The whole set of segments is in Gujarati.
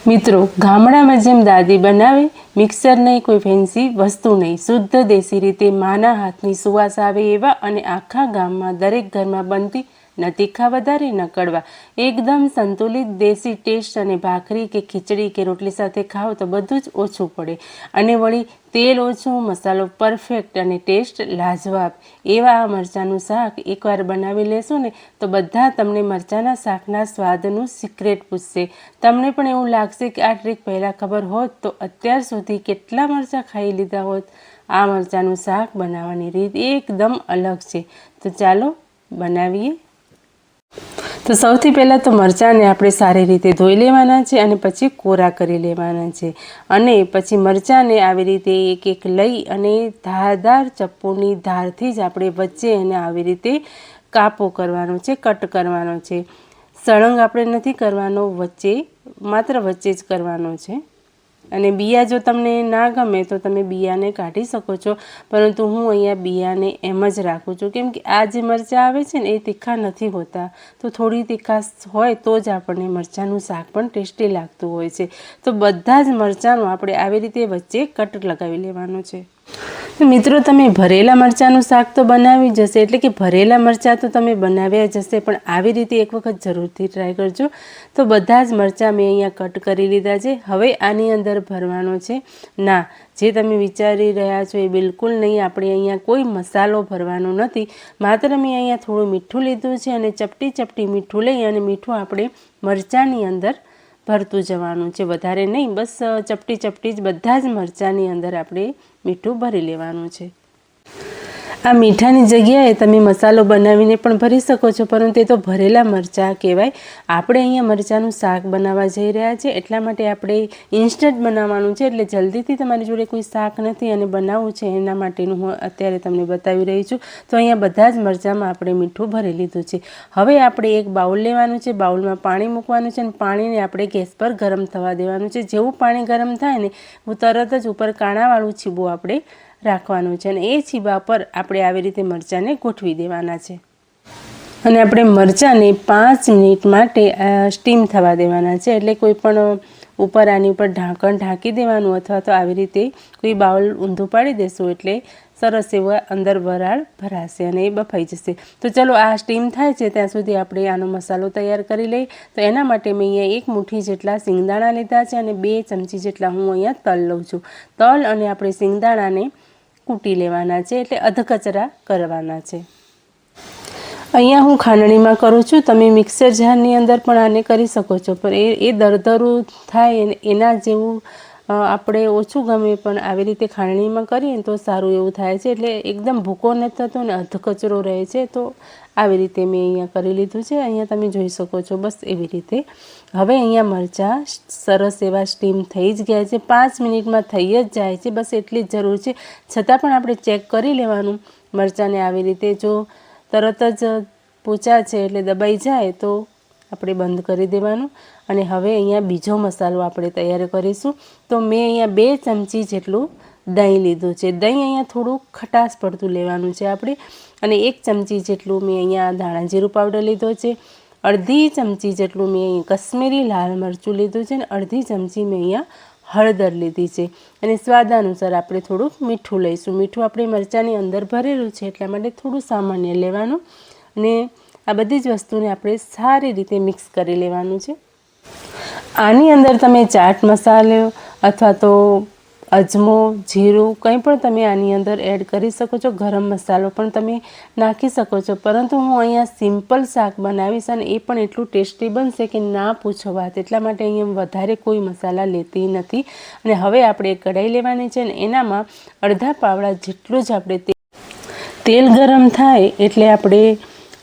મિત્રો, ગામડામાં જેમ દાદી બનાવે, મિક્સર નહીં, કોઈ ફેન્સી વસ્તુ નહીં, શુદ્ધ દેશી રીતે માના હાથની સુવાસ આવે એવા અને આખા ગામમાં દરેક ઘરમાં બનતી ન તીખા વધારે ન કડવા, એકદમ સંતુલિત દેશી ટેસ્ટ. અને ભાખરી કે ખીચડી કે રોટલી સાથે ખાઓ તો બધું જ ઓછું પડે. અને વળી તેલ ઓછું, મસાલો પરફેક્ટ અને ટેસ્ટ લાજવાબ એવા આ મરચાંનું શાક એકવાર બનાવી લેશો ને તો બધા તમને મરચાંના શાકના સ્વાદનું સિક્રેટ પૂછશે. તમને પણ એવું લાગશે કે આ ટ્રીક પહેલાં ખબર હોત તો અત્યાર સુધી કેટલા મરચાં ખાઈ લીધા હોત. આ મરચાંનું શાક બનાવવાની રીત એકદમ અલગ છે, તો ચાલો બનાવીએ. તો સૌથી પહેલાં તો મરચાંને આપણે સારી રીતે ધોઈ લેવાના છે અને પછી કોરા કરી લેવાના છે. અને પછી મરચાંને આવી રીતે એક એક લઈ અને ધારદાર ચપ્પુની ધારથી જ આપણે વચ્ચે એને આવી રીતે કાપો કરવાનો છે, કટ કરવાનો છે. સળંગ આપણે નથી કરવાનો, વચ્ચે માત્ર વચ્ચે જ કરવાનો છે. અને બિયા જો તમને ના ગમે તો તમે બિયાને કાઢી શકો છો, પરંતુ હું અહીંયા બિયાને એમ જ રાખું છું, કેમ કે આ જે મરચાં આવે છે ને એ તીખા નથી હોતા. તો થોડી તીખાશ હોય તો જ આપણને મરચાંનું શાક પણ ટેસ્ટી લાગતું હોય છે. તો બધા જ મરચાંનું આપણે આવી રીતે વચ્ચે કટ લગાવી લેવાનું છે. મિત્રો, તમે ભરેલા મરચાંનું શાક તો બનાવી જશે, એટલે કે ભરેલા મરચાં તો તમે બનાવ્યા જશે, પણ આવી રીતે એક વખત જરૂરથી ટ્રાય કરજો. તો બધા જ મરચાં મેં અહીંયા કટ કરી લીધા છે. હવે આની અંદર ભરવાનો છે ના. જે તમે વિચારી રહ્યા છો એ બિલકુલ નહીં. આપણે અહીંયા કોઈ મસાલો ભરવાનો નથી, માત્ર મેં અહીંયા થોડું મીઠું લીધું છે અને ચપટી ચપટી મીઠું લઈ અને મીઠું આપણે મરચાંની અંદર ભરતું જવાનું છે, વધારે નહીં. બસ ચપટી ચપટી જ બધા જ મરચાંની અંદર આપણે મીઠું ભરી લેવાનું છે. આ મીઠાની જગ્યાએ તમે મસાલો બનાવીને પણ ભરી શકો છો, પરંતુ એ તો ભરેલા મરચાં કહેવાય. આપણે અહીંયા મરચાંનું શાક બનાવવા જઈ રહ્યા છે, એટલા માટે આપણે ઇન્સ્ટન્ટ બનાવવાનું છે. એટલે જલ્દીથી તમારી જોડે કોઈ શાક નથી અને બનાવવું છે, એના માટેનું હું અત્યારે તમને બતાવી રહી છું. તો અહીંયા બધા જ મરચાંમાં આપણે મીઠું ભરી લીધું છે. હવે આપણે એક બાઉલ લેવાનું છે, બાઉલમાં પાણી મૂકવાનું છે અને પાણીને આપણે ગેસ પર ગરમ થવા દેવાનું છે. જેવું પાણી ગરમ થાય ને હું તરત જ ઉપર કાણાવાળું છીબું આપણે રાખવાનું છે અને એ છીબા પર આપણે આવી રીતે મરચાંને ગોઠવી દેવાના છે. અને આપણે મરચાંને 5 મિનિટ માટે સ્ટીમ થવા દેવાના છે. એટલે કોઈ પણ ઉપર આની ઉપર ઢાંકણ ઢાંકી દેવાનું, અથવા તો આવી રીતે કોઈ બાઉલ ઊંધું પાડી દેશું એટલે સરસ એવા અંદર વરાળ ભરાશે અને એ બફાઈ જશે. તો ચલો, આ સ્ટીમ થાય છે ત્યાં સુધી આપણે આનો મસાલો તૈયાર કરી લઈએ. તો એના માટે મેં અહીંયા 1 મુઠ્ઠી જેટલા સિંગદાણા લીધા છે અને 2 ચમચી જેટલા હું અહીંયા તલ લઉં છું. તલ અને આપણે સિંગદાણાને કૂટી લેવાના છે, એટલે અધકચરા કરવાના છે. અહીંયા હું ખાંડણીમાં કરું છું, તમે મિક્સર જારની અંદર પણ આને કરી શકો છો, પણ એ દરદરું થાય એના જેવું આપણે ઓછું ગમે. પણ આવી રીતે ખાંડણીમાં કરીએ તો સારું એવું થાય છે, એટલે એકદમ ભૂકો નથી થતો ને અધકચરો રહે છે. તો આવી રીતે મેં અહીંયા કરી લીધું છે. અહીંયા તમે જોઈ શકો છો, બસ એવી રીતે. હવે અહીંયા મરચાં સરસ એવા સ્ટીમ થઈ જ ગયા છે, 5 મિનિટમાં થઈ જ જાય છે, બસ એટલી જ જરૂર છે. છતાં પણ આપણે ચેક કરી લેવાનું મરચાંને. આવી રીતે જો તરત જ પોચા છે એટલે દબાઈ જાય તો આપણે બંધ કરી દેવાનું. અને હવે અહીંયા બીજો મસાલો આપણે તૈયાર કરીશું. તો મેં અહીંયા 2 ચમચી જેટલું દહીં લીધું છે. દહીં અહીંયા થોડું ખટાશ પડતું લેવાનું છે આપણે. અને 1 ચમચી જેટલું મેં અહીંયા ધાણા જીરું પાવડર લીધો છે. અડધી ચમચી જેટલું મેં અહીંયા કશ્મીરી લાલ મરચું લીધું છે અને અડધી ચમચી મેં અહીંયા હળદર લીધી છે. અને સ્વાદ અનુસાર આપણે થોડુંક મીઠું લઈશું. મીઠું આપણે મરચાંની અંદર ભરેલું છે એટલા માટે થોડું સામાન્ય લેવાનું. અને આ બધી જ વસ્તુને આપણે સારી રીતે મિક્સ કરી લેવાનું છે. આની અંદર તમે ચાટ મસાલો અથવા તો અજમો, જીરું કંઈ પણ તમે આની અંદર એડ કરી શકો છો. ગરમ મસાલો પણ તમે નાખી શકો છો. પરંતુ હું અહીંયા સિમ્પલ શાક બનાવીશ અને એ પણ એટલું ટેસ્ટી બનશે કે ના પૂછો વાત. એટલા માટે અહીંયા વધારે કોઈ મસાલા લેતી નથી. અને હવે આપણે કઢાઈ લેવાની છે અને એનામાં અડધા પાવડા જેટલું જ આપણે તેલ ગરમ થાય એટલે આપણે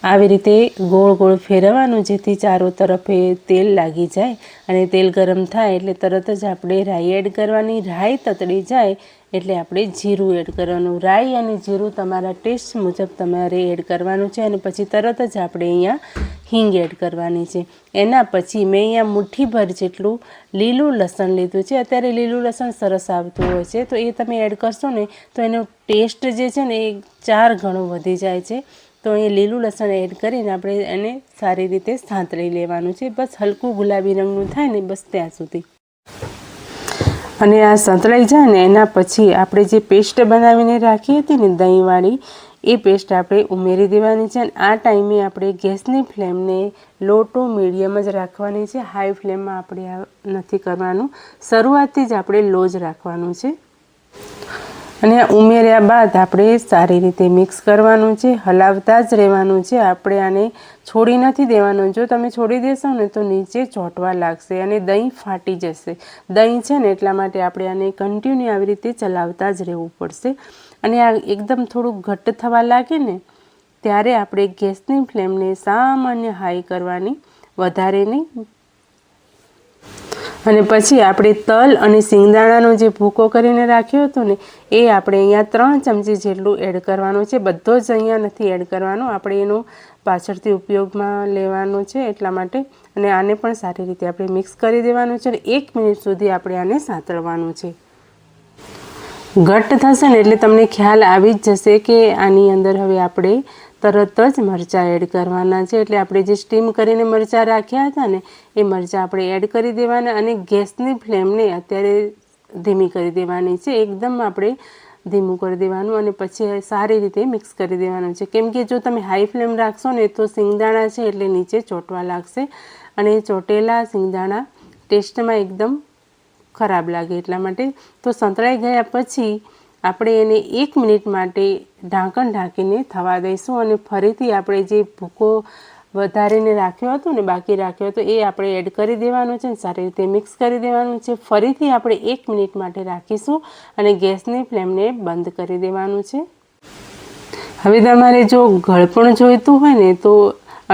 આવી રીતે ગોળ ગોળ ફેરવવાનું, જેથી ચારો તરફે તેલ લાગી જાય. અને તેલ ગરમ થાય એટલે તરત જ આપણે રાઈ એડ કરવાની. રાઈ તતડી જાય એટલે આપણે જીરું એડ કરવાનું. રાઈ અને જીરું તમારા ટેસ્ટ મુજબ તમારે એડ કરવાનું છે. અને પછી તરત જ આપણે અહીંયા હિંગ એડ કરવાની છે. એના પછી મેં અહીંયા મુઠ્ઠીભર જેટલું લીલું લસણ લીધું છે. અત્યારે લીલું લસણ સરસ આવતું હોય છે, તો એ તમે એડ કરશો ને તો એનો ટેસ્ટ જે છે ને એ 4 ગણો વધી જાય છે. તો એ લીલું લસણ એડ કરીને આપણે એને સારી રીતે સાંતળી લેવાનું છે. બસ હલકું ગુલાબી રંગનું થાય ને બસ ત્યાં સુધી. અને આ સંતળાઈ જાય ને એના પછી આપણે જે પેસ્ટ બનાવીને રાખી હતી ને દહીંવાળી, એ પેસ્ટ આપણે ઉમેરી દેવાની છે. અને આ ટાઈમે આપણે ગેસની ફ્લેમને લો ટુ મીડિયમ જ રાખવાની છે. હાઈ ફ્લેમમાં આપણે આ નથી કરવાનું. શરૂઆતથી જ આપણે લો જ રાખવાનું છે. અને આ ઉમેર્યા બાદ આપણે સારી રીતે મિક્સ કરવાનું છે, હલાવતા જ રહેવાનું છે. આપણે આને છોડી નથી દેવાનું. જો તમે છોડી દેશો ને તો નીચે ચોંટવા લાગશે અને દહીં ફાટી જશે. દહીં છે ને એટલા માટે આપણે આને કન્ટિન્યુ આવી રીતે ચલાવતા જ રહેવું પડશે. અને આ એકદમ થોડુંક ઘટ્ટ થવા લાગે ને ત્યારે આપણે ગેસની ફ્લેમને સામાન્ય હાઈ કરવાની, વધારે નહીં. અને પછી આપણે તલ અને સિંગદાણાનો જે ભૂકો કરીને રાખ્યો હતો ને એ આપણે અહીંયા 3 ચમચી જેટલું એડ કરવાનું છે. બધો જ અહીંયા નથી એડ કરવાનો, આપણે એનો પાછળથી ઉપયોગમાં લેવાનો છે એટલા માટે. અને આને પણ સારી રીતે આપણે મિક્સ કરી દેવાનું છે અને 1 મિનિટ સુધી આપણે આને સાંતળવાનું છે. ઘટ્ટ થશે ને એટલે તમને ખ્યાલ આવી જ જશે કે આની અંદર હવે આપણે તરત જ મરચાં એડ કરવાના છે. એટલે આપણે જે સ્ટીમ કરીને મરચાં રાખ્યા હતા ને એ મરચાં આપણે એડ કરી દેવાના અને ગેસની ફ્લેમને અત્યારે ધીમી કરી દેવાની છે. એકદમ આપણે ધીમું કરી દેવાનું અને પછી સારી રીતે મિક્સ કરી દેવાનું છે. કેમ કે જો તમે હાઈ ફ્લેમ રાખશો ને તો સિંગદાણા છે એટલે નીચે ચોંટવા લાગશે અને ચોંટેલા સિંગદાણા ટેસ્ટમાં એકદમ ખરાબ લાગે એટલા માટે. તો સંતળાઈ ગયા પછી આપણે એને 1 મિનિટ માટે ઢાંકણ ઢાંકીને થવા દઈશું. અને ફરીથી આપણે જે ભૂકો વધારીને રાખ્યો હતો ને, બાકી રાખ્યો હતો, એ આપણે એડ કરી દેવાનું છે અને સારી રીતે મિક્સ કરી દેવાનું છે. ફરીથી આપણે 1 મિનિટ માટે રાખીશું અને ગેસની ફ્લેમને બંધ કરી દેવાનું છે. હવે તમારે જો ગળપણ જોઈતું હોય ને તો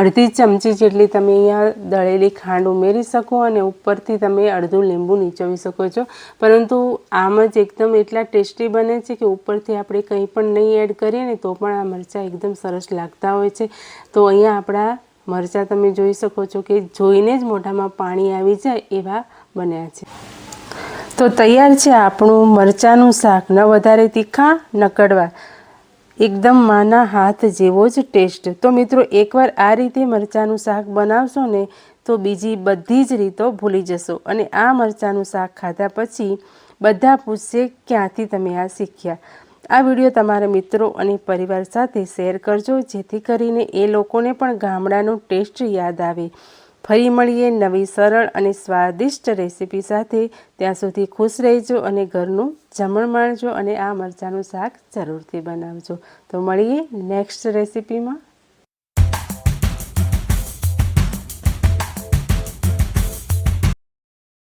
અડધી ચમચી જેટલી તમે અહીંયા દળેલી ખાંડ ઉમેરી શકો અને ઉપરથી તમે અડધું લીંબુ નીચોવી શકો છો. પરંતુ આમ જ એકદમ એટલા ટેસ્ટી બને છે કે ઉપરથી આપણે કંઈ પણ નહીં એડ કરીએ ને તો પણ આ મરચાં એકદમ સરસ લાગતા હોય છે. તો અહીંયા આપણા મરચાં તમે જોઈ શકો છો કે જોઈને જ મોઢામાં પાણી આવી જાય એવા બન્યા છે. તો તૈયાર છે આપણું મરચાંનું શાક. ન વધારે તીખા ન કડવા, એકદમ માના હાથ જેવો જ ટેસ્ટ. તો મિત્રો એકવાર આ રીતે મરચાંનું શાક બનાવશો ને તો બીજી બધી જ રીતો ભૂલી જશો. અને આ મરચાંનું શાક ખાધા પછી બધા પૂછશે ક્યાંથી તમે આ શીખ્યા. આ વિડીયો તમારા મિત્રો અને પરિવાર સાથે શેર કરજો જેથી કરીને એ લોકોને પણ ગામડાનો ટેસ્ટ યાદ આવે. ફરી મળીએ નવી સરળ અને સ્વાદિષ્ટ રેસીપી સાથે. ત્યાં સુધી ખુશ રહેજો અને ઘરનું જમણ માણજો અને આ મરચાંનું શાક જરૂરથી બનાવજો. તો મળીએ નેક્સ્ટ રેસીપીમાં.